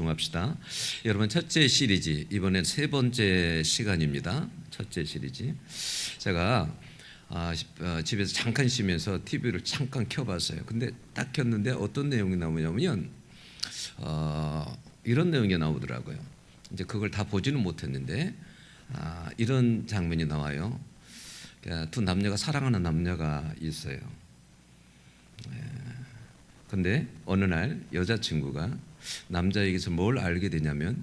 집중합시다. 여러분, 첫째 시리즈, 이번엔 세 번째 시간입니다. 첫째 시리즈. 제가 집에서 잠깐 쉬면서 TV를 잠깐 켜봤어요. 근데 딱 켰는데 어떤 내용이 나오냐면 이런 내용이 나오더라고요. 이제 그걸 다 보지는 못했는데 이런 장면이 나와요. 두 남녀가 사랑하는 남녀가 있어요. 근데 어느 날 여자친구가 남자에게서 뭘 알게 되냐면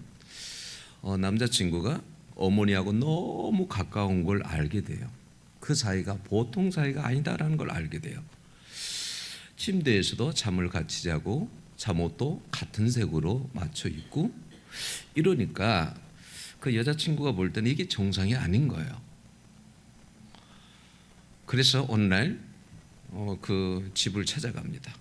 남자친구가 어머니하고 너무 가까운 걸 알게 돼요. 그 사이가 보통 사이가 아니다라는 걸 알게 돼요. 침대에서도 잠을 같이 자고 잠옷도 같은 색으로 맞춰 입고 이러니까 그 여자친구가 볼 때는 이게 정상이 아닌 거예요. 그래서 어느 날 그 집을 찾아갑니다.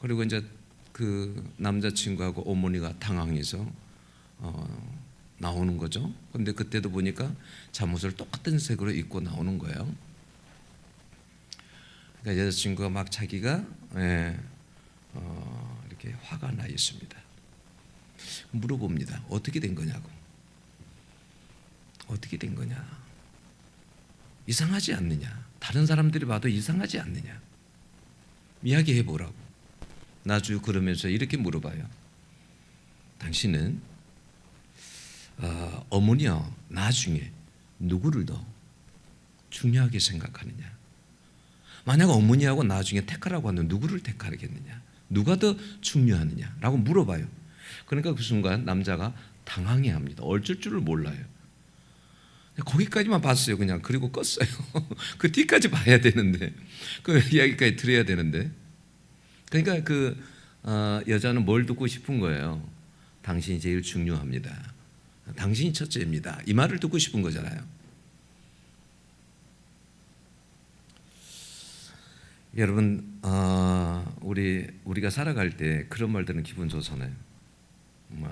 그리고 이제 그 남자친구하고 어머니가 당황해서 나오는 거죠. 근데 그때도 보니까 잠옷을 똑같은 색으로 입고 나오는 거예요. 그러니까 여자친구가 막 자기가 이렇게 화가 나 있습니다. 물어봅니다. 어떻게 된 거냐고. 어떻게 된 거냐. 이상하지 않느냐. 다른 사람들이 봐도 이상하지 않느냐. 이야기해 보라고. 나주 그러면서 이렇게 물어봐요. 당신은 어머니와 나중에 누구를 더 중요하게 생각하느냐. 만약 어머니하고 나중에 택하라고 하면 누구를 택하겠느냐. 누가 더 중요하느냐 라고 물어봐요. 그러니까 그 순간 남자가 당황해합니다. 어쩔 줄을 몰라요. 거기까지만 봤어요. 그냥. 그리고 껐어요. 그 뒤까지 봐야 되는데, 그 이야기까지 들어야 되는데. 그러니까 그 여자는 뭘 듣고 싶은 거예요. 당신이 제일 중요합니다. 당신이 첫째입니다. 이 말을 듣고 싶은 거잖아요. 여러분, 우리가 살아갈 때 그런 말 들으면 기분 좋잖아요.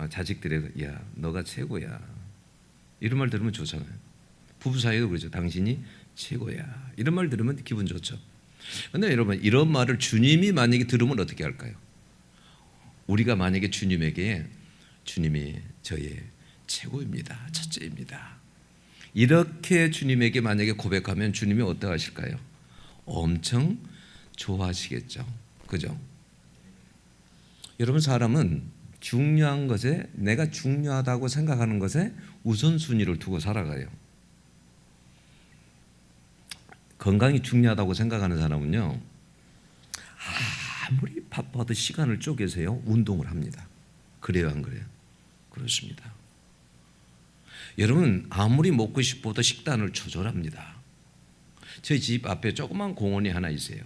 자식들에게 야, 너가 최고야. 이런 말 들으면 좋잖아요. 부부 사이도 그렇죠. 당신이 최고야. 이런 말 들으면 기분 좋죠. 그런데 여러분, 이런 말을 주님이 만약에 들으면 어떻게 할까요? 우리가 만약에 주님에게 주님이 저의 최고입니다. 첫째입니다. 이렇게 주님에게 만약에 고백하면 주님이 어떻게 하실까요? 엄청 좋아하시겠죠. 그죠? 여러분, 사람은 중요한 것에, 내가 중요하다고 생각하는 것에 우선순위를 두고 살아가요. 건강이 중요하다고 생각하는 사람은요, 아무리 바빠도 시간을 쪼개서요 운동을 합니다. 그래요, 안 그래요? 그렇습니다. 여러분, 아무리 먹고 싶어도 식단을 조절합니다. 저희 집 앞에 조그만 공원이 하나 있어요.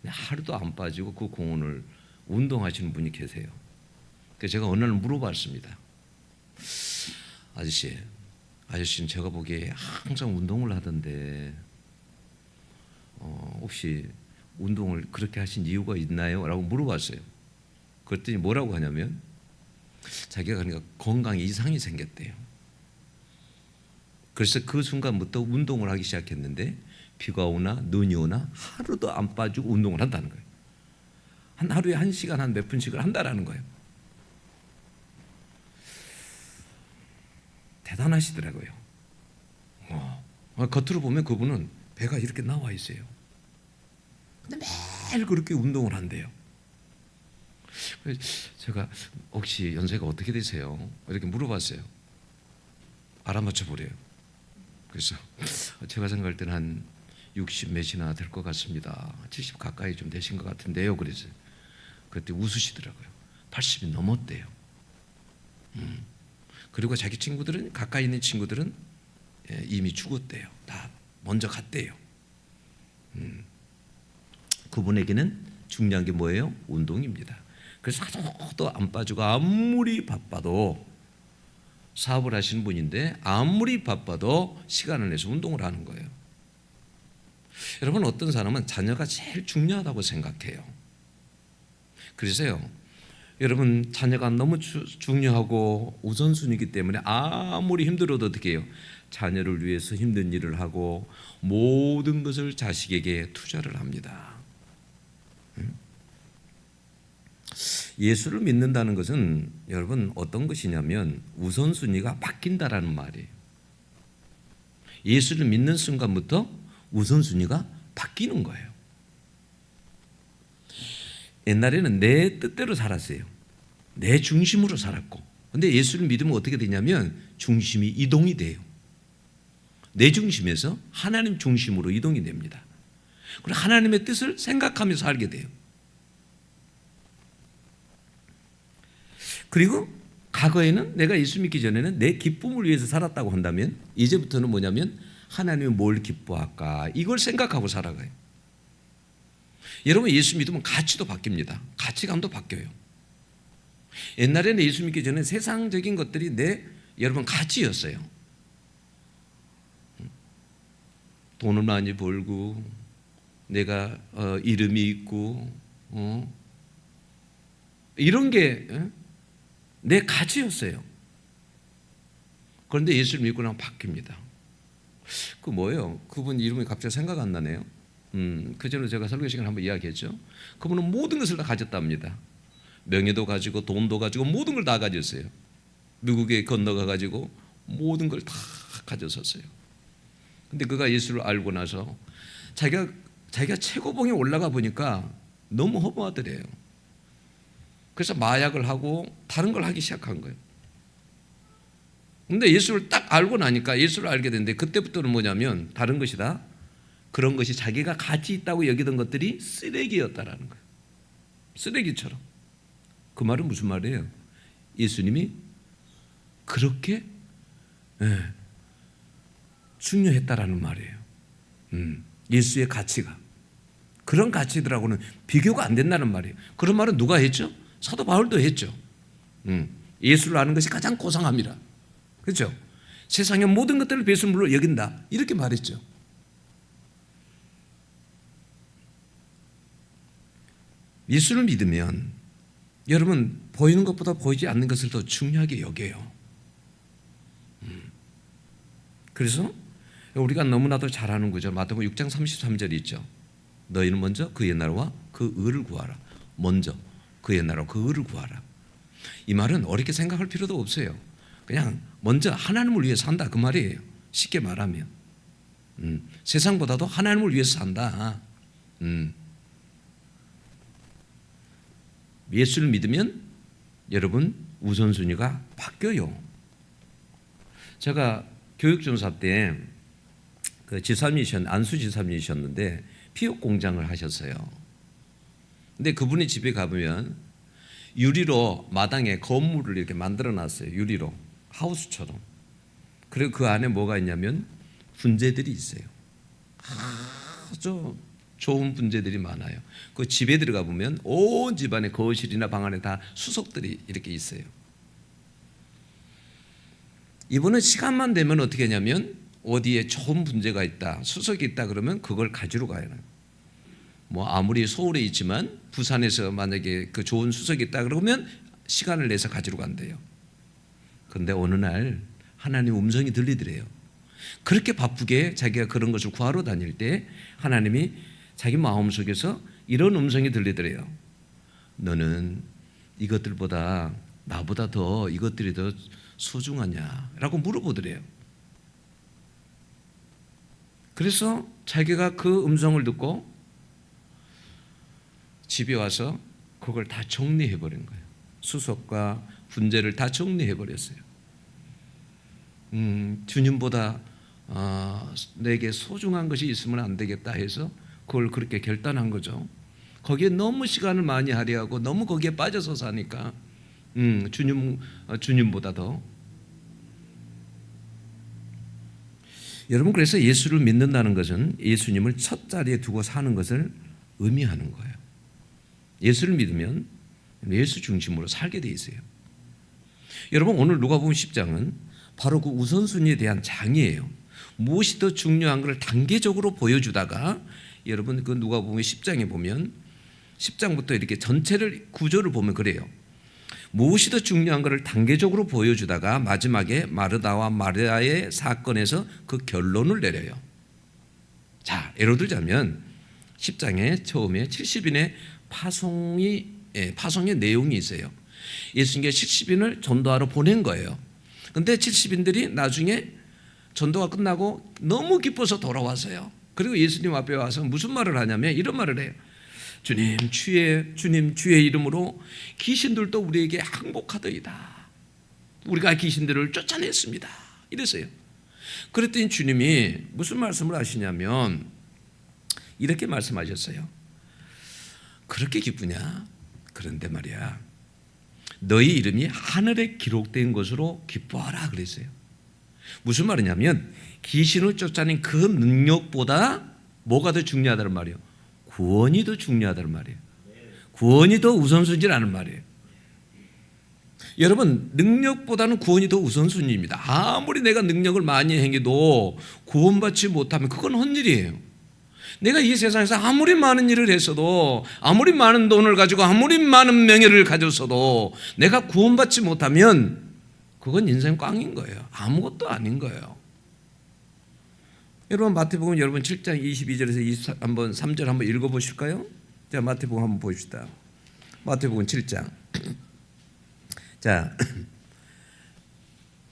하루도 안 빠지고 그 공원을 운동하시는 분이 계세요. 그래서 제가 어느 날 물어봤습니다. 아저씨는 제가 보기에 항상 운동을 하던데 혹시 운동을 그렇게 하신 이유가 있나요? 라고 물어봤어요. 그랬더니 뭐라고 하냐면 자기가 그러니까 건강에 이상이 생겼대요. 그래서 그 순간부터 운동을 하기 시작했는데 비가 오나 눈이 오나 하루도 안 빠지고 운동을 한다는 거예요. 한 하루에 1시간 한 몇 분씩을 한다라는 거예요. 대단하시더라고요. 겉으로 보면 그분은 배가 이렇게 나와 있어요. 근데 매일 그렇게 운동을 한대요. 제가 혹시 연세가 어떻게 되세요? 이렇게 물어봤어요. 알아맞혀 보래요. 그래서 제가 생각할 때는 한 60 몇이나 될 것 같습니다. 70 가까이 좀 되신 것 같은데요. 그래서 그때 웃으시더라고요. 80이 넘었대요. 그리고 자기 친구들은, 가까이 있는 친구들은 이미 죽었대요. 다 먼저 갔대요. 그분에게는 중요한 게 뭐예요? 운동입니다. 그래서 하루도 안 빠지고 아무리 바빠도, 사업을 하시는 분인데 아무리 바빠도 시간을 내서 운동을 하는 거예요. 여러분, 어떤 사람은 자녀가 제일 중요하다고 생각해요. 그래서요, 여러분, 자녀가 너무 중요하고 우선순위이기 때문에 아무리 힘들어도 어떻게 해요? 자녀를 위해서 힘든 일을 하고 모든 것을 자식에게 투자를 합니다. 예수를 믿는다는 것은 여러분 어떤 것이냐면 우선순위가 바뀐다라는 말이에요. 예수를 믿는 순간부터 우선순위가 바뀌는 거예요. 옛날에는 내 뜻대로 살았어요. 내 중심으로 살았고, 근데 예수를 믿으면 어떻게 되냐면 중심이 이동이 돼요. 내 중심에서 하나님 중심으로 이동이 됩니다. 그리고 하나님의 뜻을 생각하며 살게 돼요. 그리고 과거에는 내가 예수 믿기 전에는 내 기쁨을 위해서 살았다고 한다면 이제부터는 뭐냐면 하나님이 뭘 기뻐할까 이걸 생각하고 살아가요. 여러분 예수 믿으면 가치도 바뀝니다. 가치관도 바뀌어요. 옛날에는 예수 믿기 전에 세상적인 것들이 여러분 가치였어요. 돈을 많이 벌고 내가 이름이 있고 이런 게 내 가치였어요. 그런데 예수를 믿고 나면 바뀝니다. 그 뭐예요? 그분 이름이 갑자기 생각 안 나네요. 그 전에 제가 설교 시간에 한번 이야기했죠. 그분은 모든 것을 다 가졌답니다. 명예도 가지고 돈도 가지고 모든 걸 다 가졌어요. 미국에 건너가 가지고 모든 걸 다 가졌었어요. 근데 그가 예수를 알고 나서 자기가 최고봉에 올라가 보니까 너무 허무하더래요. 그래서 마약을 하고 다른 걸 하기 시작한 거예요. 근데 예수를 딱 알고 나니까 예수를 알게 됐는데 그때부터는 뭐냐면 다른 것이다. 그런 것이 자기가 가치 있다고 여기던 것들이 쓰레기였다라는 거예요. 쓰레기처럼. 그 말은 무슨 말이에요? 예수님이 그렇게 중요했다라는 말이에요. 예수의 가치가 그런 가치들하고는 비교가 안 된다는 말이에요. 그런 말은 누가 했죠? 사도 바울도 했죠. 예수를 아는 것이 가장 고상함이라. 그렇죠? 세상의 모든 것들을 배설물로 여긴다 이렇게 말했죠. 예수를 믿으면 여러분 보이는 것보다 보이지 않는 것을 더 중요하게 여겨요. 그래서 우리가 너무나도 잘 아는 구절 마태복음 6장 33절이 있죠. 너희는 먼저 그의 나라와 그 의를 구하라. 먼저 그의 나라와 그 의를 구하라. 이 말은 어렵게 생각할 필요도 없어요. 그냥 먼저 하나님을 위해서 산다 그 말이에요. 쉽게 말하면 세상보다도 하나님을 위해서 산다. 예수를 믿으면 여러분 우선순위가 바뀌어요. 제가 교육전사 때 그 안수 지사님이셨는데 피육 공장을 하셨어요. 근데 그분의 집에 가보면 유리로 마당에 건물을 이렇게 만들어 놨어요. 유리로 하우스처럼. 그리고 그 안에 뭐가 있냐면 분재들이 있어요. 아주 좋은 분재들이 많아요. 그 집에 들어가 보면 온 집안에 거실이나 방 안에 다 수석들이 이렇게 있어요. 이분은 시간만 되면 어떻게 하냐면 어디에 좋은 분재가 있다, 수석이 있다 그러면 그걸 가지러 가요. 뭐 아무리 서울에 있지만 부산에서 만약에 그 좋은 수석이 있다 그러면 시간을 내서 가지러 간대요. 그런데 어느 날 하나님 음성이 들리더래요. 그렇게 바쁘게 자기가 그런 것을 구하러 다닐 때 하나님이 자기 마음속에서 이런 음성이 들리더래요. 너는 이것들보다 나보다 더 이것들이 더 소중하냐? 라고 물어보더래요. 그래서 자기가 그 음성을 듣고 집에 와서 그걸 다 정리해버린 거예요. 수석과 분재를 다 정리해버렸어요. 주님보다 내게 소중한 것이 있으면 안 되겠다 해서 그걸 그렇게 결단한 거죠. 거기에 너무 시간을 많이 할애하고 너무 거기에 빠져서 사니까 주님보다 더. 여러분 그래서 예수를 믿는다는 것은 예수님을 첫 자리에 두고 사는 것을 의미하는 거예요. 예수를 믿으면 예수 중심으로 살게 돼 있어요. 여러분 오늘 누가복음 10장은 바로 그 우선순위에 대한 장이에요. 무엇이 더 중요한 걸 단계적으로 보여주다가 여러분 그 누가복음 10장에 보면 10장부터 이렇게 전체를 구조를 보면 그래요. 무엇이 더 중요한 것을 단계적으로 보여주다가 마지막에 마르다와 마리아의 사건에서 그 결론을 내려요. 자, 예를 들자면 10장에 처음에 70인의 파송이 파송의 내용이 있어요. 예수님께 70인을 전도하러 보낸 거예요. 근데 70인들이 나중에 전도가 끝나고 너무 기뻐서 돌아왔어요. 그리고 예수님 앞에 와서 무슨 말을 하냐면 이런 말을 해요. 주님 주의 이름으로 귀신들도 우리에게 항복하더이다. 우리가 귀신들을 쫓아냈습니다. 이랬어요. 그랬더니 주님이 무슨 말씀을 하시냐면 이렇게 말씀하셨어요. 그렇게 기쁘냐? 그런데 말이야, 너희 이름이 하늘에 기록된 것으로 기뻐하라 그랬어요. 무슨 말이냐면 귀신을 쫓아낸 그 능력보다 뭐가 더 중요하다는 말이에요? 구원이 더 중요하다는 말이에요. 구원이 더 우선순위라는 말이에요. 여러분, 능력보다는 구원이 더 우선순위입니다. 아무리 내가 능력을 많이 행해도 구원받지 못하면 그건 헛일이에요. 내가 이 세상에서 아무리 많은 일을 했어도, 아무리 많은 돈을 가지고, 아무리 많은 명예를 가졌어도 내가 구원받지 못하면 그건 인생 꽝인 거예요. 아무것도 아닌 거예요. 여러분, 마태복음 여러분 7장 22절에서 한번 3절 한번 읽어보실까요? 자, 마태복음 한번 보십시다. 마태복음 7장. 자,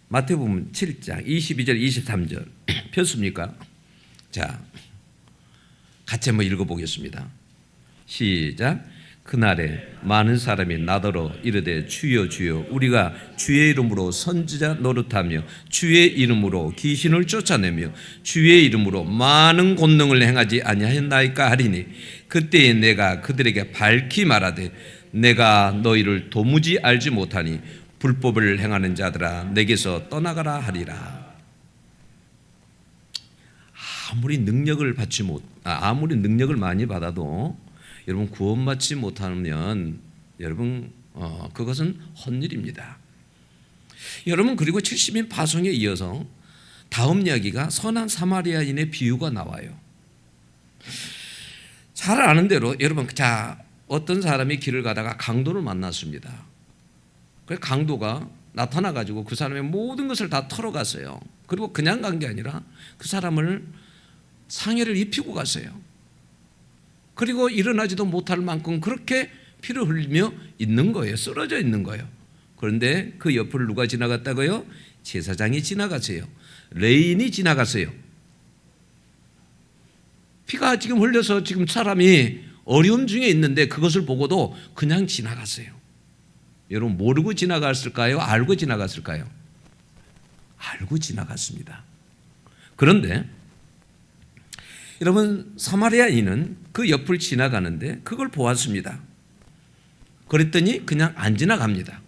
마태복음 7장 22절 23절 폈습니까? 자, 같이 한번 읽어보겠습니다. 시작. 그날에 많은 사람이 나더러 이르되 주여 주여 우리가 주의 이름으로 선지자 노릇하며 주의 이름으로 귀신을 쫓아내며 주의 이름으로 많은 권능을 행하지 아니하였나이까 하리니 그때에 내가 그들에게 밝히 말하되 내가 너희를 도무지 알지 못하니 불법을 행하는 자들아 내게서 떠나가라 하리라. 아무리 능력을 많이 받아도 여러분 구원받지 못하면 여러분 그것은 헛일입니다. 여러분, 그리고 70인 파송에 이어서 다음 이야기가 선한 사마리아인의 비유가 나와요. 잘 아는 대로 여러분, 자, 어떤 사람이 길을 가다가 강도를 만났습니다. 그 강도가 나타나가지고 그 사람의 모든 것을 다 털어갔어요. 그리고 그냥 간 게 아니라 그 사람을 상해를 입히고 갔어요. 그리고 일어나지도 못할 만큼 그렇게 피를 흘리며 있는 거예요. 쓰러져 있는 거예요. 그런데 그 옆을 누가 지나갔다고요? 제사장이 지나갔어요. 레인이 지나갔어요. 피가 지금 흘려서 지금 사람이 어려움 중에 있는데 그것을 보고도 그냥 지나갔어요. 여러분, 모르고 지나갔을까요? 알고 지나갔을까요? 알고 지나갔습니다. 그런데 여러분, 사마리아인은 그 옆을 지나가는데 그걸 보았습니다. 그랬더니 그냥 안 지나갑니다.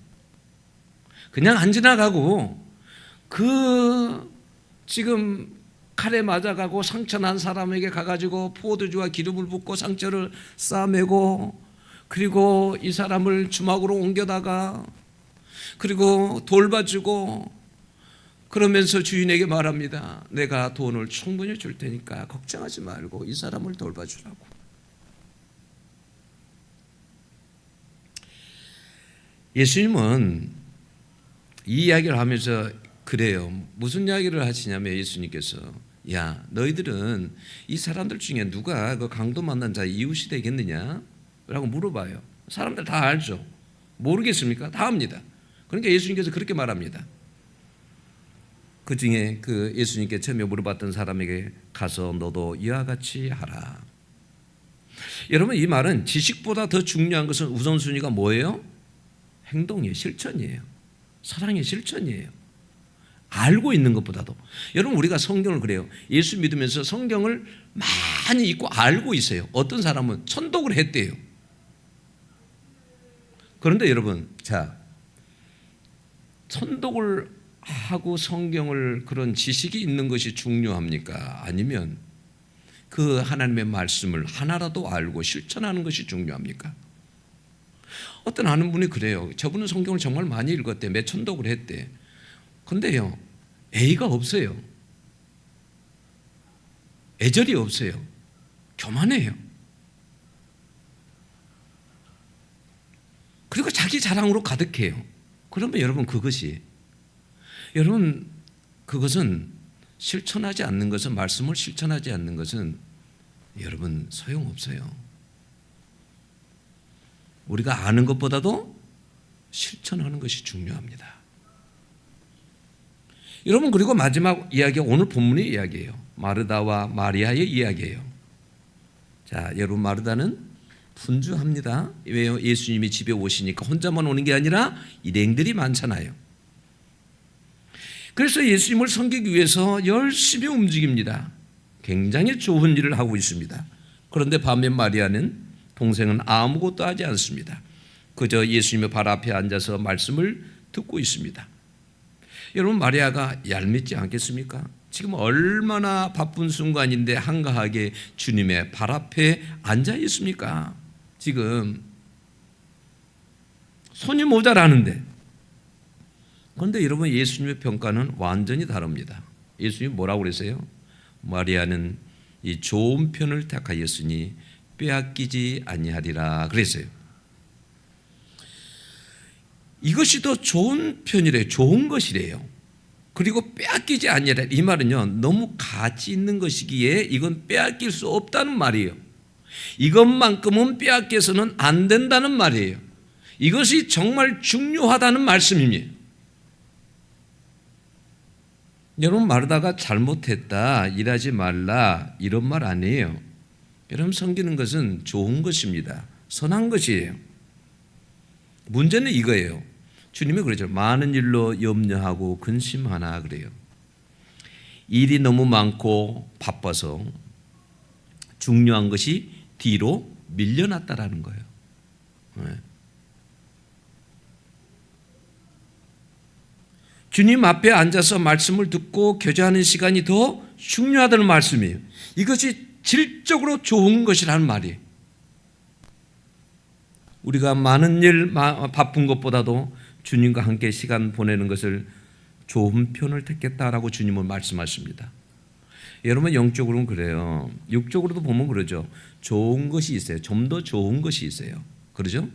그냥 안 지나가고 그 지금 칼에 맞아가고 상처난 사람에게 가가지고 포도주와 기름을 붓고 상처를 싸매고, 그리고 이 사람을 주막으로 옮겨다가 그리고 돌봐주고, 그러면서 주인에게 말합니다. 내가 돈을 충분히 줄 테니까 걱정하지 말고 이 사람을 돌봐주라고. 예수님은 이 이야기를 하면서 그래요. 무슨 이야기를 하시냐면 예수님께서, 야, 너희들은 이 사람들 중에 누가 그 강도 만난 자의 이웃이 되겠느냐? 라고 물어봐요. 사람들 다 알죠. 모르겠습니까? 다 압니다. 그러니까 예수님께서 그렇게 말합니다. 그 중에 그 예수님께 처음에 물어봤던 사람에게 가서 너도 이와 같이 하라. 여러분, 이 말은 지식보다 더 중요한 것은 우선순위가 뭐예요? 행동이에요. 실천이에요. 사랑의 실천이에요. 알고 있는 것보다도. 여러분, 우리가 성경을 그래요. 예수 믿으면서 성경을 많이 읽고 알고 있어요. 어떤 사람은 천독을 했대요. 그런데 여러분, 자, 천독을 하고 성경을 그런 지식이 있는 것이 중요합니까? 아니면 그 하나님의 말씀을 하나라도 알고 실천하는 것이 중요합니까? 어떤 아는 분이 그래요. 저분은 성경을 정말 많이 읽었대. 몇 천독을 했대. 근데요, A가 없어요. 애절이 없어요. 교만해요. 그리고 자기 자랑으로 가득해요. 그러면 여러분, 그것은 실천하지 않는 것은, 말씀을 실천하지 않는 것은 여러분 소용없어요. 우리가 아는 것보다도 실천하는 것이 중요합니다. 여러분, 그리고 마지막 이야기가 오늘 본문의 이야기예요. 마르다와 마리아의 이야기예요. 자, 여러분, 마르다는 분주합니다. 왜요? 예수님이 집에 오시니까 혼자만 오는 게 아니라 일행들이 많잖아요. 그래서 예수님을 섬기기 위해서 열심히 움직입니다. 굉장히 좋은 일을 하고 있습니다. 그런데 반면 마리아는, 동생은 아무것도 하지 않습니다. 그저 예수님의 발 앞에 앉아서 말씀을 듣고 있습니다. 여러분, 마리아가 얄밉지 않겠습니까? 지금 얼마나 바쁜 순간인데 한가하게 주님의 발 앞에 앉아 있습니까? 지금 손이 모자라는데. 그런데 여러분, 예수님의 평가는 완전히 다릅니다. 예수님이 뭐라고 그랬어요? 마리아는 이 좋은 편을 택하였으니 빼앗기지 아니하리라 그랬어요. 이것이 더 좋은 편이래요. 좋은 것이래요. 그리고 빼앗기지 아니하리라. 이 말은요, 너무 가치 있는 것이기에 이건 빼앗길 수 없다는 말이에요. 이것만큼은 빼앗겨서는 안 된다는 말이에요. 이것이 정말 중요하다는 말씀입니다. 여러분, 마르다가 잘못했다, 일하지 말라, 이런 말 아니에요. 여러분, 섬기는 것은 좋은 것입니다. 선한 것이에요. 문제는 이거예요. 주님이 그러죠. 많은 일로 염려하고 근심하나 그래요. 일이 너무 많고 바빠서 중요한 것이 뒤로 밀려났다라는 거예요. 네. 주님 앞에 앉아서 말씀을 듣고 교제하는 시간이 더 중요하다는 말씀이에요. 이것이 질적으로 좋은 것이라는 말이에요. 우리가 많은 일 바쁜 것보다도 주님과 함께 시간 보내는 것을 좋은 편을 택했다라고 주님은 말씀하십니다. 여러분, 영적으로는 그래요. 육적으로도 보면 그러죠. 좋은 것이 있어요. 좀 더 좋은 것이 있어요. 그러죠?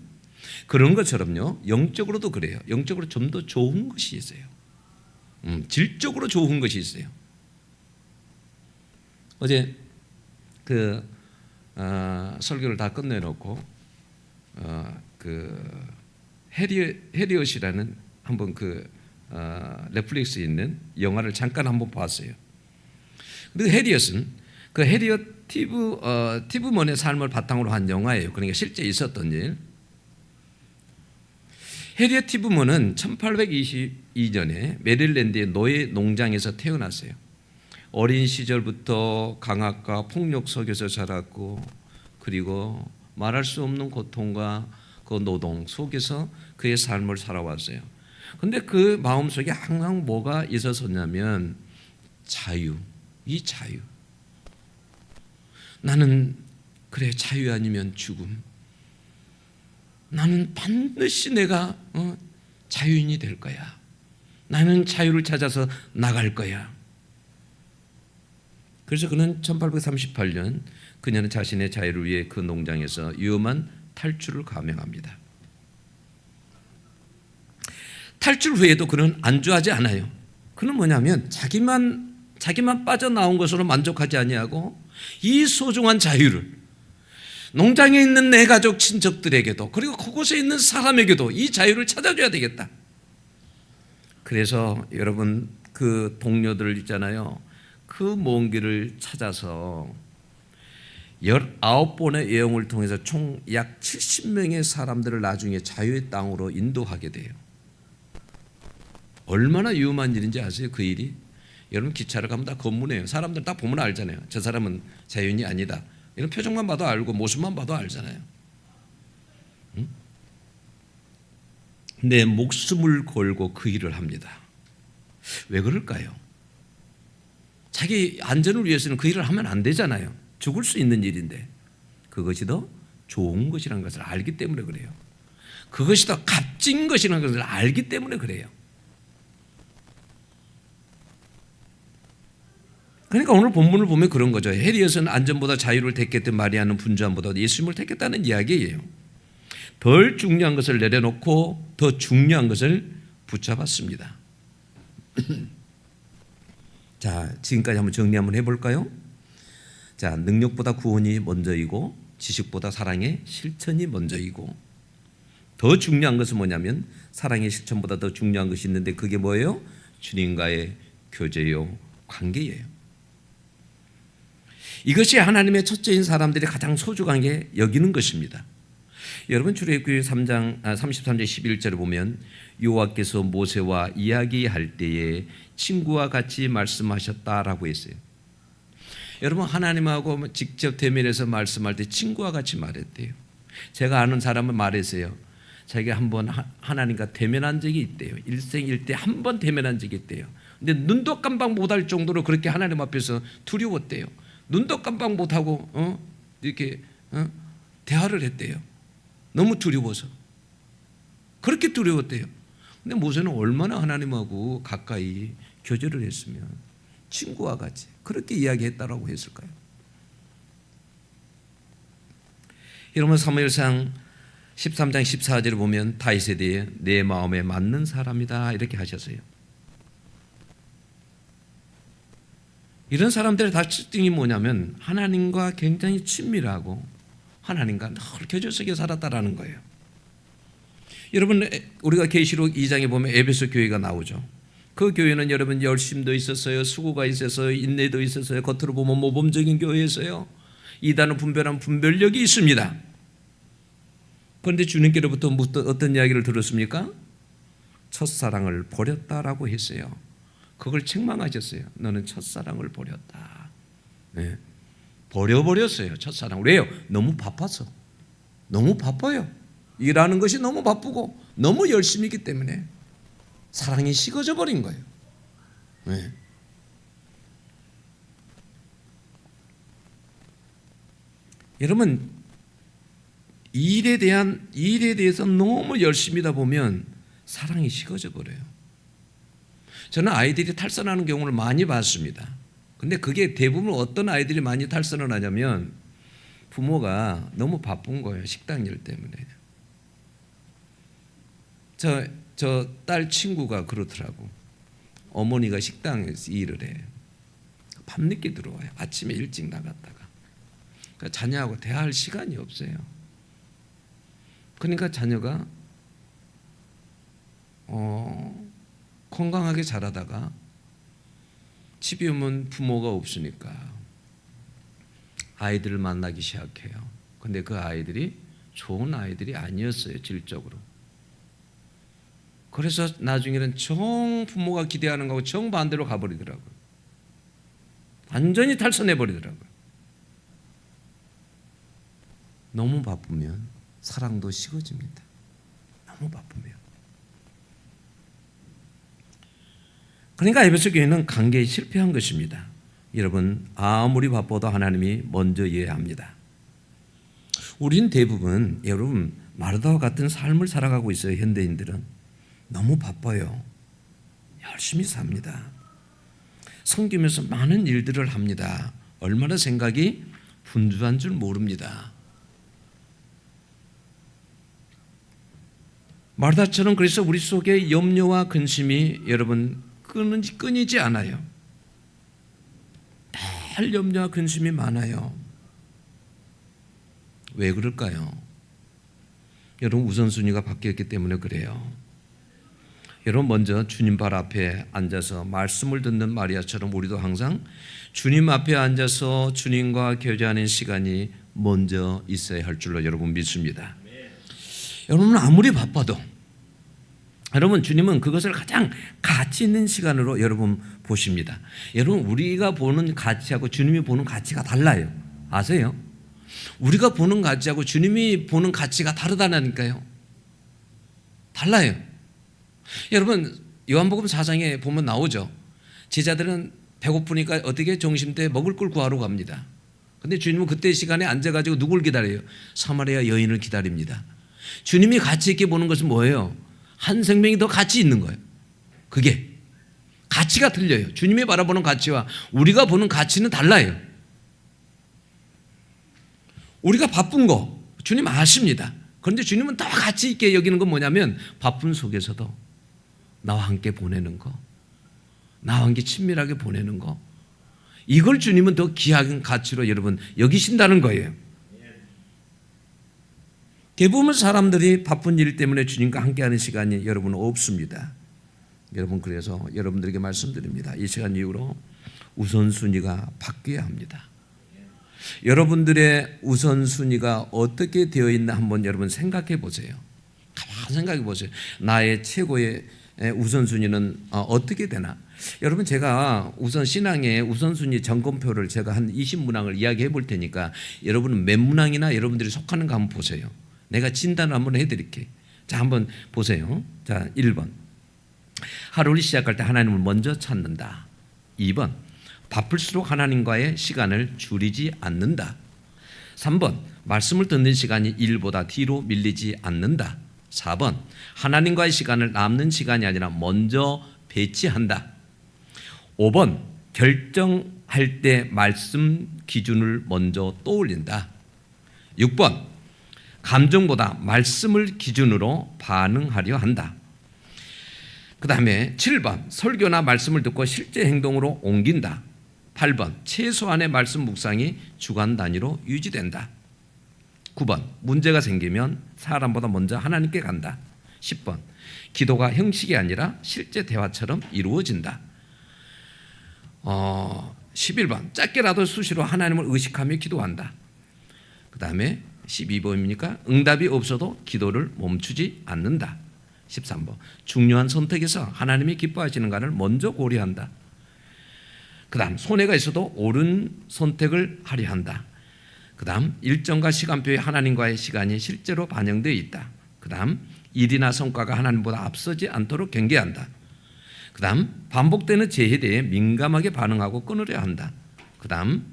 그런 것처럼요, 영적으로도 그래요. 영적으로 좀 더 좋은 것이 있어요. 질적으로 좋은 것이 있어요. 어제 설교를 다 끝내놓고 해리엇이라는 한번 넷플릭스에 있는 영화를 잠깐 한번 봤어요. 근데 해리엇은 해리엇 티브먼의 삶을 바탕으로 한 영화예요. 그러니까 실제 있었던 일. 해리엇 티브먼은 1822년에 메릴랜드의 노예 농장에서 태어났어요. 어린 시절부터 강압과 폭력 속에서 자랐고, 그리고 말할 수 없는 고통과 그 노동 속에서 그의 삶을 살아왔어요. 그런데 그 마음속에 항상 뭐가 있었었냐면 자유, 이 자유. 나는 그래, 자유 아니면 죽음. 나는 반드시 내가 자유인이 될 거야. 나는 자유를 찾아서 나갈 거야. 그래서 그는 1838년 그녀는 자신의 자유를 위해 그 농장에서 위험한 탈출을 감행합니다. 탈출 후에도 그는 안주하지 않아요. 그는 뭐냐면 자기만 빠져나온 것으로 만족하지 아니하고 이 소중한 자유를 농장에 있는 내 가족 친척들에게도, 그리고 그곳에 있는 사람에게도 이 자유를 찾아줘야 되겠다. 그래서 여러분, 그 동료들 있잖아요. 그 먼 길을 찾아서 19번의 여행을 통해서 총 약 70명의 사람들을 나중에 자유의 땅으로 인도하게 돼요. 얼마나 위험한 일인지 아세요? 그 일이? 여러분, 기차를 가면 다 검문해요. 사람들 딱 보면 알잖아요. 저 사람은 자유인이 아니다. 이런 표정만 봐도 알고 모습만 봐도 알잖아요. 응? 내 목숨을 걸고 그 일을 합니다. 왜 그럴까요? 자기 안전을 위해서는 그 일을 하면 안 되잖아요. 죽을 수 있는 일인데. 그것이 더 좋은 것이라는 것을 알기 때문에 그래요. 그것이 더 값진 것이라는 것을 알기 때문에 그래요. 그러니까 오늘 본문을 보면 그런 거죠. 해리엇은 안전보다 자유를 택했던 마리아는 분주함보다 예수님을 택했다는 이야기예요. 덜 중요한 것을 내려놓고 더 중요한 것을 붙잡았습니다. 자, 지금까지 한번 정리 한번 해볼까요? 자, 능력보다 구원이 먼저이고, 지식보다 사랑의 실천이 먼저이고, 더 중요한 것은 뭐냐면 사랑의 실천보다 더 중요한 것이 있는데 그게 뭐예요? 주님과의 교제요, 관계예요. 이것이 하나님의 첫째인 사람들이 가장 소중하게 여기는 것입니다. 여러분 출애굽기 33장 11절에 보면 여호와께서 모세와 이야기할 때에 친구와 같이 말씀하셨다라고 했어요. 여러분 하나님하고 직접 대면해서 말씀할 때 친구와 같이 말했대요. 제가 아는 사람은 말했어요. 자기가 한번 하나님과 대면한 적이 있대요. 일생일대 한 번 대면한 적이 있대요. 근데 눈도 깜빡 못할 정도로 그렇게 하나님 앞에서 두려웠대요. 눈도 깜빡 못하고 이렇게 대화를 했대요. 너무 두려워서. 그렇게 두려웠대요. 근데 모세는 얼마나 하나님하고 가까이 교제를 했으면 친구와 같이 그렇게 이야기했다라고 했을까요? 여러분 사무엘상 13장 14절을 보면 다윗에 대해 내 마음에 맞는 사람이다 이렇게 하셨어요. 이런 사람들의 특징이 뭐냐면 하나님과 굉장히 친밀하고 하나님과 늘 교제 속에 살았다라는 거예요. 여러분 우리가 계시록 2장에 보면 에베소 교회가 나오죠. 그 교회는 여러분 열심도 있었어요. 수고가 있었어요. 인내도 있었어요. 겉으로 보면 모범적인 교회였어요. 이단은 분별한 분별력이 있습니다. 그런데 주님께로부터 어떤 이야기를 들었습니까? 첫사랑을 버렸다라고 했어요. 그걸 책망하셨어요. 너는 첫사랑을 버렸다. 네. 버려버렸어요. 첫사랑을. 왜요? 너무 바빠서. 너무 바빠요. 일하는 것이 너무 바쁘고 너무 열심히 있기 때문에 사랑이 식어져 버린 거예요. 네. 여러분 일에 대해서 너무 열심히다 보면 사랑이 식어져 버려요. 저는 아이들이 탈선하는 경우를 많이 봤습니다. 근데 그게 대부분 어떤 아이들이 많이 탈선을 하냐면 부모가 너무 바쁜 거예요. 식당 일 때문에. 저 딸 친구가 그렇더라고. 어머니가 식당에서 일을 해. 밤늦게 들어와요. 아침에 일찍 나갔다가. 그러니까 자녀하고 대화할 시간이 없어요. 그러니까 자녀가 건강하게 자라다가 집에 오면 부모가 없으니까 아이들을 만나기 시작해요. 근데 그 아이들이 좋은 아이들이 아니었어요. 질적으로. 그래서 나중에는 정 부모가 기대하는 거하고 정반대로 가버리더라고요. 완전히 탈선해버리더라고요. 너무 바쁘면 사랑도 식어집니다. 너무 바쁘면. 그러니까 에베소 교회는 관계에 실패한 것입니다. 여러분 아무리 바빠도 하나님이 먼저 이해해야 합니다. 우린 대부분 여러분 마르다와 같은 삶을 살아가고 있어요. 현대인들은 너무 바빠요. 열심히 삽니다. 섬기면서 많은 일들을 합니다. 얼마나 생각이 분주한 줄 모릅니다. 마르다처럼 그래서 우리 속에 염려와 근심이 여러분 끊이지 않아요. 늘 염려와 근심이 많아요. 왜 그럴까요? 여러분 우선순위가 바뀌었기 때문에 그래요. 여러분 먼저 주님 발 앞에 앉아서 말씀을 듣는 마리아처럼 우리도 항상 주님 앞에 앉아서 주님과 교제하는 시간이 먼저 있어야 할 줄로 여러분 믿습니다. 여러분은 아무리 바빠도 여러분 주님은 그것을 가장 가치 있는 시간으로 여러분 보십니다. 여러분 우리가 보는 가치하고 주님이 보는 가치가 달라요. 아세요? 우리가 보는 가치하고 주님이 보는 가치가 다르다니까요. 달라요. 여러분 요한복음 4장에 보면 나오죠. 제자들은 배고프니까 어떻게 점심때 먹을 걸 구하러 갑니다. 근데 주님은 그때 시간에 앉아가지고 누굴 기다려요? 사마리아 여인을 기다립니다. 주님이 가치 있게 보는 것은 뭐예요? 한 생명이 더 가치 있는 거예요. 그게 가치가 틀려요. 주님이 바라보는 가치와 우리가 보는 가치는 달라요. 우리가 바쁜 거 주님 아십니다. 그런데 주님은 더 가치 있게 여기는 건 뭐냐면 바쁜 속에서도 나와 함께 보내는 거, 나와 함께 친밀하게 보내는 거, 이걸 주님은 더 귀한 가치로 여러분 여기신다는 거예요. 대부분 사람들이 바쁜 일 때문에 주님과 함께하는 시간이 여러분 없습니다. 여러분, 그래서 여러분들에게 말씀드립니다. 이 시간 이후로 우선순위가 바뀌어야 합니다. 여러분들의 우선순위가 어떻게 되어 있나 한번 여러분 생각해 보세요. 가만히 생각해 보세요. 나의 최고의 우선순위는 어떻게 되나? 여러분, 제가 우선 신앙의 우선순위 점검표를 제가 한 20문항을 이야기해 볼 테니까 여러분은 몇 문항이나 여러분들이 속하는가 한번 보세요. 내가 진단을 한번 해드릴게요. 자, 한번 보세요. 자, 1번. 하루를 시작할 때 하나님을 먼저 찾는다. 2번. 바쁠수록 하나님과의 시간을 줄이지 않는다. 3번. 말씀을 듣는 시간이 일보다 뒤로 밀리지 않는다. 4번. 하나님과의 시간을 남는 시간이 아니라 먼저 배치한다. 5번. 결정할 때 말씀 기준을 먼저 떠올린다. 6번. 감정보다 말씀을 기준으로 반응하려 한다. 그 다음에 7번. 설교나 말씀을 듣고 실제 행동으로 옮긴다. 8번. 최소한의 말씀 묵상이 주간 단위로 유지된다. 9번. 문제가 생기면 사람보다 먼저 하나님께 간다. 10번. 기도가 형식이 아니라 실제 대화처럼 이루어진다. 11번. 짧게라도 수시로 하나님을 의식하며 기도한다. 그 다음에 12번입니까? 응답이 없어도 기도를 멈추지 않는다. 13번. 중요한 선택에서 하나님이 기뻐하시는가를 먼저 고려한다. 그 다음 손해가 있어도 옳은 선택을 하려 한다. 그 다음 일정과 시간표에 하나님과의 시간이 실제로 반영되어 있다. 그 다음 일이나 성과가 하나님보다 앞서지 않도록 경계한다. 그 다음 반복되는 재해에 대해 민감하게 반응하고 끊으려 한다. 그 다음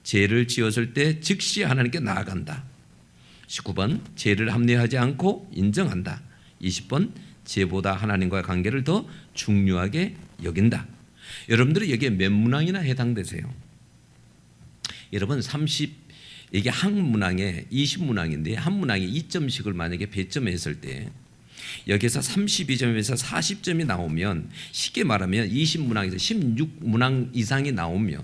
죄를 지었을 때 즉시 하나님께 나아간다. 19번. 죄를 합리화하지 않고 인정한다. 20번. 죄보다 하나님과의 관계를 더 중요하게 여긴다. 여러분들이 여기에 몇 문항이나 해당되세요? 여러분, 이게 한 문항에 20문항인데 한 문항에 2점씩을 만약에 배점했을 때 여기서 32점에서 40점이 나오면 쉽게 말하면 20문항에서 16문항 이상이 나오면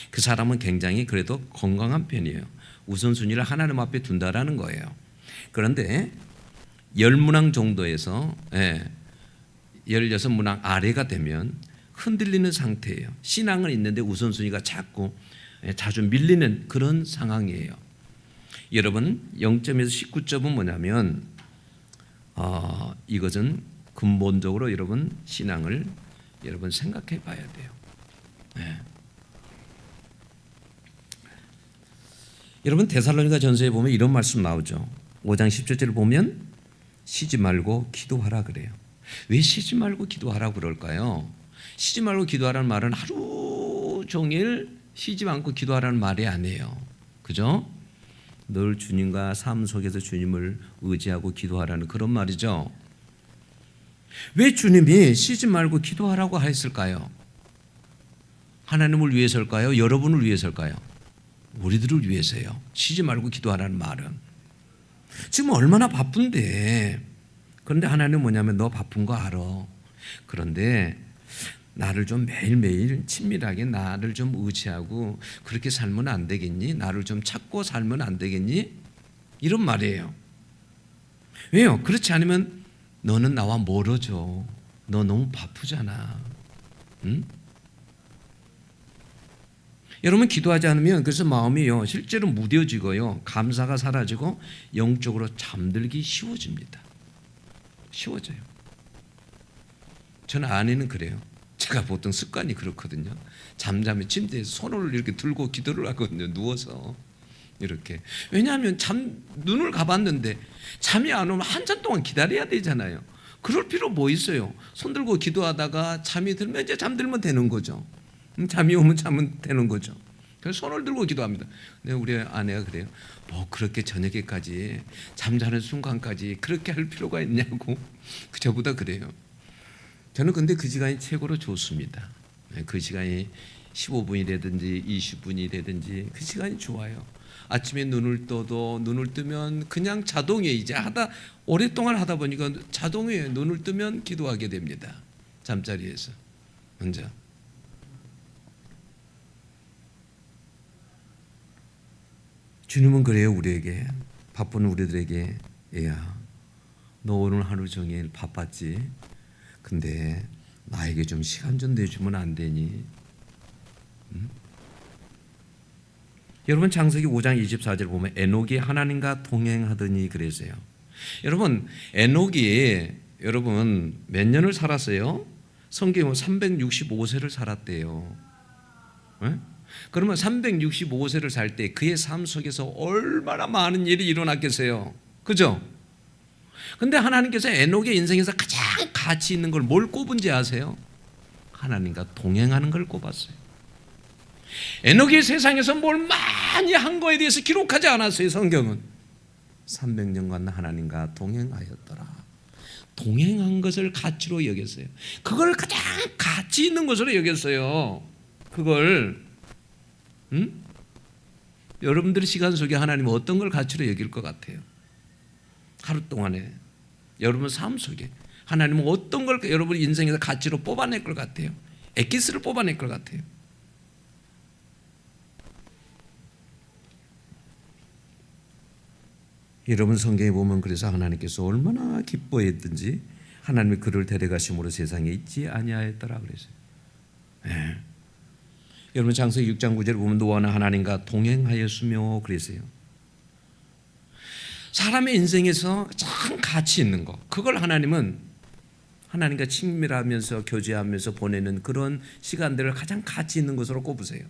그 사람은 굉장히 그래도 건강한 편이에요. 우선순위를 하나님 앞에 둔다라는 거예요. 그런데 10문항 정도에서 16문항 아래가 되면 흔들리는 상태예요. 신앙은 있는데 우선순위가 자주 밀리는 그런 상황이에요. 여러분, 0점에서 19점은 뭐냐면 이것은 근본적으로 여러분 신앙을 여러분 생각해 봐야 돼요. 여러분, 데살로니가 전서에 보면 이런 말씀 나오죠. 5장 10절을 보면 쉬지 말고 기도하라 그래요. 왜 쉬지 말고 기도하라 그럴까요? 쉬지 말고 기도하라는 말은 하루 종일 쉬지 않고 기도하라는 말이 아니에요. 그죠? 늘 주님과 삶 속에서 주님을 의지하고 기도하라는 그런 말이죠. 왜 주님이 쉬지 말고 기도하라고 했을까요? 하나님을 위해서일까요? 여러분을 위해서일까요? 우리들을 위해서요. 쉬지 말고 기도하라는 말은 지금 얼마나 바쁜데, 그런데 하나님은 뭐냐면 너 바쁜 거 알아. 그런데 나를 좀 매일매일 친밀하게 나를 좀 의지하고 그렇게 살면 안 되겠니? 나를 좀 찾고 살면 안 되겠니? 이런 말이에요. 왜요? 그렇지 않으면 너는 나와 멀어져. 너 너무 바쁘잖아. 응? 여러분, 기도하지 않으면 그래서 마음이요 실제로 무뎌지고요 감사가 사라지고 영적으로 잠들기 쉬워집니다. 쉬워져요. 저는 아내는 그래요. 제가 보통 습관이 그렇거든요. 잠자면 침대에서 손을 이렇게 들고 기도를 하거든요. 누워서 이렇게. 왜냐하면 눈을 감았는데 잠이 안 오면 한참 동안 기다려야 되잖아요. 그럴 필요 뭐 있어요. 손 들고 기도하다가 잠이 들면 이제 잠들면 되는 거죠. 잠이 오면 자면 되는 거죠. 그래서 손을 들고 기도합니다. 근데 우리 아내가 그래요. 뭐 그렇게 저녁에까지 잠자는 순간까지 그렇게 할 필요가 있냐고 저보다 그래요. 저는 근데 그 시간이 최고로 좋습니다. 그 시간이 15분이 되든지 20분이 되든지 그 시간이 좋아요. 아침에 눈을 떠도 눈을 뜨면 그냥 자동이에요. 이제 오랫동안 하다 보니까 자동이에요. 눈을 뜨면 기도하게 됩니다. 잠자리에서 혼자. 주님은 그래요. 우리에게 바쁜 우리들에게 얘야, 너 오늘 하루 종일 바빴지? 근데 나에게 좀 시간 좀 내주면 안 되니? 응? 여러분 창세기 5장 24절 보면 에녹이 하나님과 동행하더니 그랬어요. 여러분 에녹이 여러분 몇 년을 살았어요? 성경에 365세를 살았대요. 네? 그러면 365세를 살 때 그의 삶 속에서 얼마나 많은 일이 일어났겠어요? 그죠? 근데 하나님께서 에녹의 인생에서 가장 가치 있는 걸 뭘 꼽은지 아세요? 하나님과 동행하는 걸 꼽았어요. 에녹이 세상에서 뭘 많이 한 거에 대해서 기록하지 않았어요. 성경은 300년간 하나님과 동행하였더라. 동행한 것을 가치로 여겼어요. 그걸 가장 가치 있는 것으로 여겼어요. 그걸 여러분들의 시간 속에 하나님은 어떤 걸 가치로 여길 것 같아요? 하루 동안에 여러분 삶 속에 하나님은 어떤 걸 여러분 인생에서 가치로 뽑아낼 것 같아요? 엑기스를 뽑아낼 것 같아요. 여러분 성경에 보면 그래서 하나님께서 얼마나 기뻐했든지 하나님이 그를 데려가심으로 세상에 있지 아니하였더라 그랬어요. 네. 여러분 창세기 6장 9절에 보면 노아는 하나님과 동행하였으며 그랬어요. 사람의 인생에서 가장 가치 있는 거, 그걸 하나님은 하나님과 친밀하면서 교제하면서 보내는 그런 시간들을 가장 가치 있는 것으로 꼽으세요.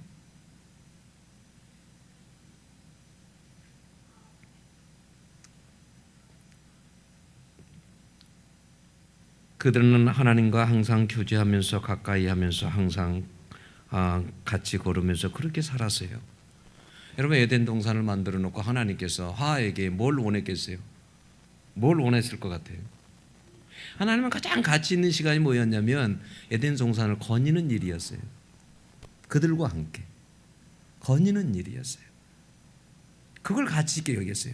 그들은 하나님과 항상 교제하면서 가까이 하면서 항상 같이 걸으면서 그렇게 살았어요. 여러분 에덴 동산을 만들어 놓고 하나님께서 하와에게 뭘 원했겠어요? 뭘 원했을 것 같아요? 하나님은 가장 가치 있는 시간이 뭐였냐면 에덴 동산을 거니는 일이었어요. 그들과 함께 거니는 일이었어요. 그걸 가치 있게 여겼어요.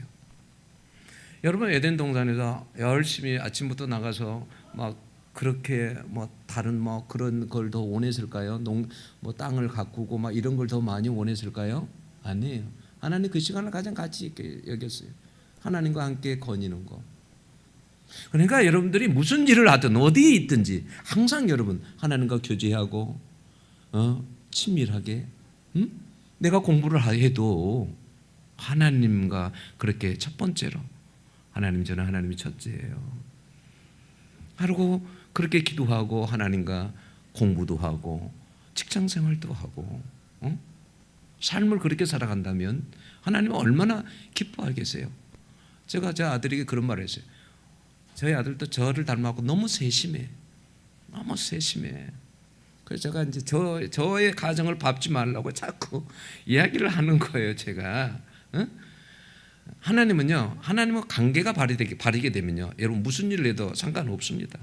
여러분 에덴 동산에서 열심히 아침부터 나가서 막 그렇게 뭐 다른 뭐 그런 걸 더 원했을까요? 뭐 땅을 가꾸고 막 이런 걸 더 많이 원했을까요? 아니에요. 하나님 그 시간을 가장 가치 있게 여겼어요. 하나님과 함께 거니는 거. 그러니까 여러분들이 무슨 일을 하든 어디에 있든지 항상 여러분 하나님과 교제하고 친밀하게 내가 공부를 해도 하나님과 그렇게 첫 번째로 하나님 저는 하나님이 첫째예요. 하고 그렇게 기도하고 하나님과 공부도 하고 직장 생활도 하고 삶을 그렇게 살아간다면 하나님은 얼마나 기뻐하겠어요. 제가 제 아들에게 그런 말을 했어요. 저희 아들도 저를 닮았고 너무 세심해. 너무 세심해. 그래서 제가 이제 저의 가정을 밟지 말라고 자꾸 이야기를 하는 거예요. 제가 하나님은요, 하나님과 관계가 바르게 되면요, 여러분 무슨 일을 해도 상관없습니다.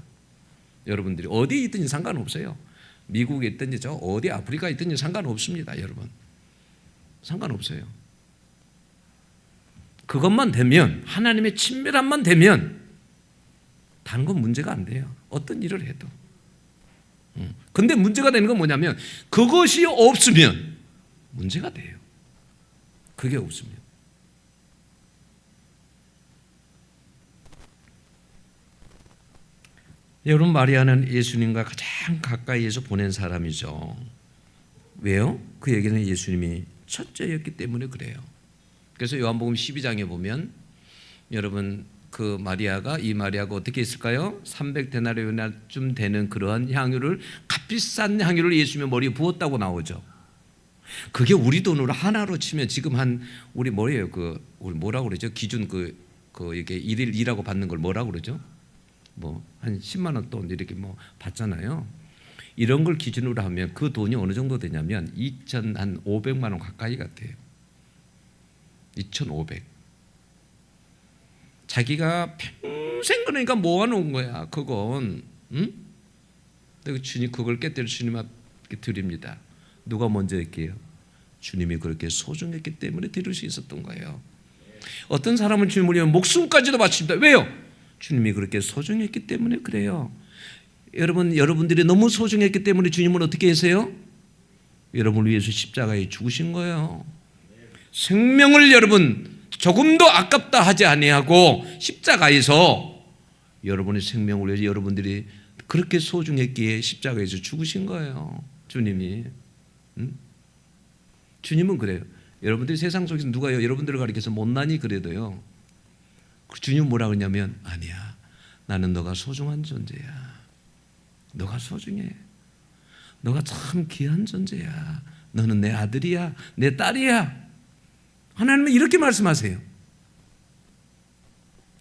여러분들이 어디에 있든지 상관없어요. 미국에 있든지 저 어디 아프리카에 있든지 상관없습니다. 여러분 상관없어요. 그것만 되면 하나님의 친밀함만 되면 다른 건 문제가 안 돼요. 어떤 일을 해도. 근데 문제가 되는 건 뭐냐면 그것이 없으면 문제가 돼요. 그게 없으면. 여러분 마리아는 예수님과 가장 가까이에서 보낸 사람이죠. 왜요? 그에게는 예수님이 첫째였기 때문에 그래요. 그래서 요한복음 12장에 보면 여러분 그 이 마리아가 어떻게 했을까요? 300데나리온쯤 되는 그러한 향유를 값비싼 향유를 예수님의 머리에 부었다고 나오죠. 그게 우리 돈으로 하나로 치면 지금 한 우리 뭐예요? 우리 뭐라고 그러죠? 기준 이게 일일 일하고 받는 걸 뭐라고 그러죠? 뭐 한 10만 원 돈 이렇게 뭐 받잖아요. 이런 걸 기준으로 하면 그 돈이 어느 정도 되냐면 2,500만 원 가까이 같아요. 2,500. 자기가 평생 그러니까 모아놓은 거야. 그건 주님 그걸 깨뜨려 주님 앞에 드립니다. 누가 먼저 할게요? 주님이 그렇게 소중했기 때문에 드릴 수 있었던 거예요. 어떤 사람은 주님을 위해 목숨까지도 바칩니다. 왜요? 주님이 그렇게 소중했기 때문에 그래요. 여러분들이 너무 소중했기 때문에 주님은 어떻게 하세요? 여러분을 위해서 십자가에 죽으신 거예요. 생명을 여러분 조금도 아깝다 하지 아니하고 십자가에서 여러분의 생명을 위해서 여러분들이 그렇게 소중했기에 십자가에서 죽으신 거예요. 주님이. 주님은 그래요. 여러분들이 세상 속에서 누가 여러분들을 가리켜서 못나니 그래도요, 주님은 뭐라 그러냐면, 아니야, 나는 너가 소중한 존재야. 너가 소중해. 너가 참 귀한 존재야. 너는 내 아들이야, 내 딸이야. 하나님은 이렇게 말씀하세요.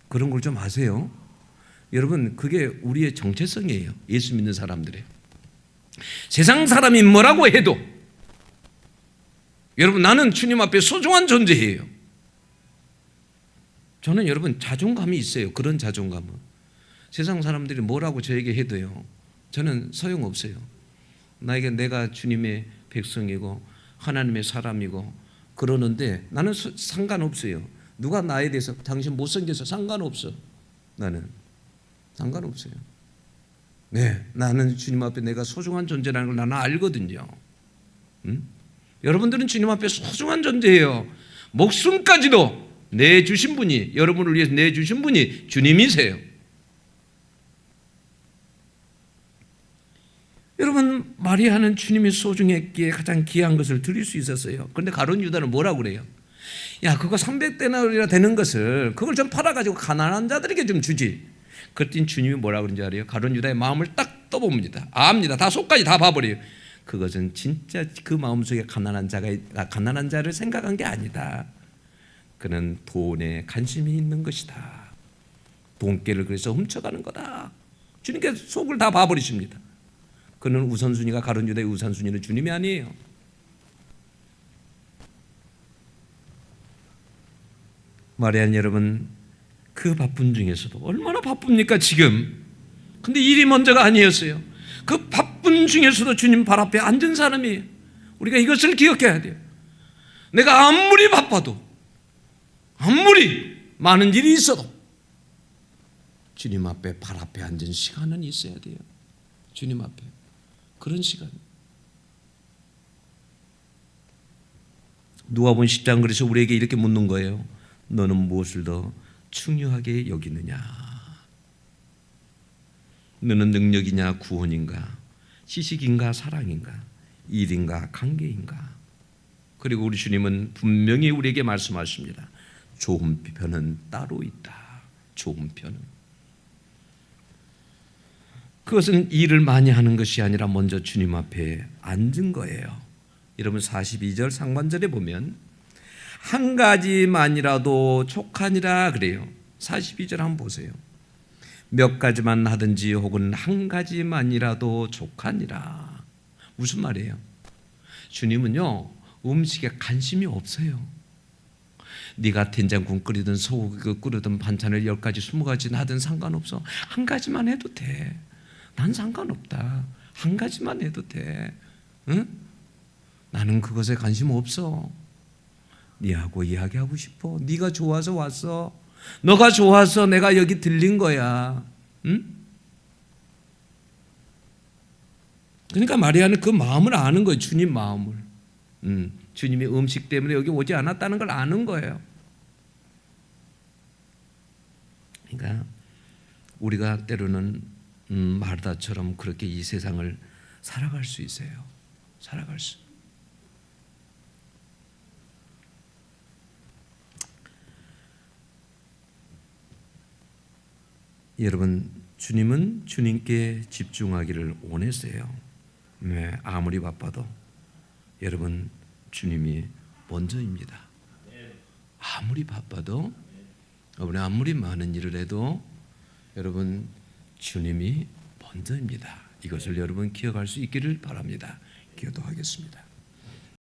그런 걸 좀 아세요. 여러분, 그게 우리의 정체성이에요. 예수 믿는 사람들의. 세상 사람이 뭐라고 해도 여러분, 나는 주님 앞에 소중한 존재예요. 저는 여러분 자존감이 있어요. 그런 자존감은. 세상 사람들이 뭐라고 저에게 해도요, 저는 소용없어요. 나에게 내가 주님의 백성이고 하나님의 사람이고 그러는데 나는 상관없어요. 누가 나에 대해서 당신 못생겨서 상관없어. 나는 상관없어요. 네, 나는 주님 앞에 내가 소중한 존재라는 걸 나는 알거든요. 여러분들은 주님 앞에 소중한 존재예요. 목숨까지도 내주신 분이, 여러분을 위해서 내주신 분이 주님이세요. 여러분, 마리아는 주님이 소중했기에 가장 귀한 것을 드릴 수 있었어요. 그런데 가룟 유다는 뭐라고 그래요? 야, 그거 300데나리나 되는 것을 그걸 좀 팔아가지고 가난한 자들에게 좀 주지. 그랬더니 주님이 뭐라고 그런지 알아요? 가룟 유다의 마음을 딱 떠봅니다. 압니다. 다 속까지 다 봐버려요. 그것은 진짜 그 마음속에 가난한 자를 생각한 게 아니다. 그는 돈에 관심이 있는 것이다. 돈깨를 그래서 훔쳐가는 거다. 주님께서 속을 다 봐버리십니다. 그는 우선순위가, 가룟 유다의 우선순위는 주님이 아니에요. 마리아는 여러분, 그 바쁜 중에서도, 얼마나 바쁩니까 지금? 근데 일이 먼저가 아니었어요. 그 바쁜 중에서도 주님 발 앞에 앉은 사람이에요. 우리가 이것을 기억해야 돼요. 내가 아무리 바빠도, 아무리 많은 일이 있어도 주님 앞에, 발 앞에 앉은 시간은 있어야 돼요. 주님 앞에. 그런 시간. 누가복음 10장 그래서 우리에게 이렇게 묻는 거예요. 너는 무엇을 더 중요하게 여기느냐? 너는 능력이냐, 구원인가, 지식인가, 사랑인가, 일인가, 관계인가? 그리고 우리 주님은 분명히 우리에게 말씀하십니다. 좋은 편은 따로 있다. 좋은 편은. 그것은 일을 많이 하는 것이 아니라 먼저 주님 앞에 앉은 거예요. 여러분 42절 상반절에 보면 한 가지만이라도 족하니라 그래요. 42절 한번 보세요. 몇 가지만 하든지 혹은 한 가지만이라도 족하니라. 무슨 말이에요? 주님은요, 음식에 관심이 없어요. 네가 된장국 끓이든 소고기 끓이든 반찬을 10가지 20가지 하든 상관없어. 한 가지만 해도 돼. 난 상관없다. 한 가지만 해도 돼. 응? 나는 그것에 관심 없어. 네하고 이야기하고 싶어. 네가 좋아서 왔어. 너가 좋아서 내가 여기 들린 거야. 응? 그러니까 마리아는 그 마음을 아는 거예요. 주님 마음을. 주님이 음식 때문에 여기 오지 않았다는 걸 아는 거예요. 그러니까 우리가 때로는 마르다처럼 그렇게 이 세상을 살아갈 수 있어요. 살아갈 수. 여러분, 주님은 주님께 집중하기를 원했어요. 네, 아무리 바빠도 여러분, 주님이 먼저입니다. 아무리 바빠도, 여러분이 아무리 많은 일을 해도 여러분, 주님이 먼저입니다. 이것을 여러분 기억할 수 있기를 바랍니다. 기도하겠습니다.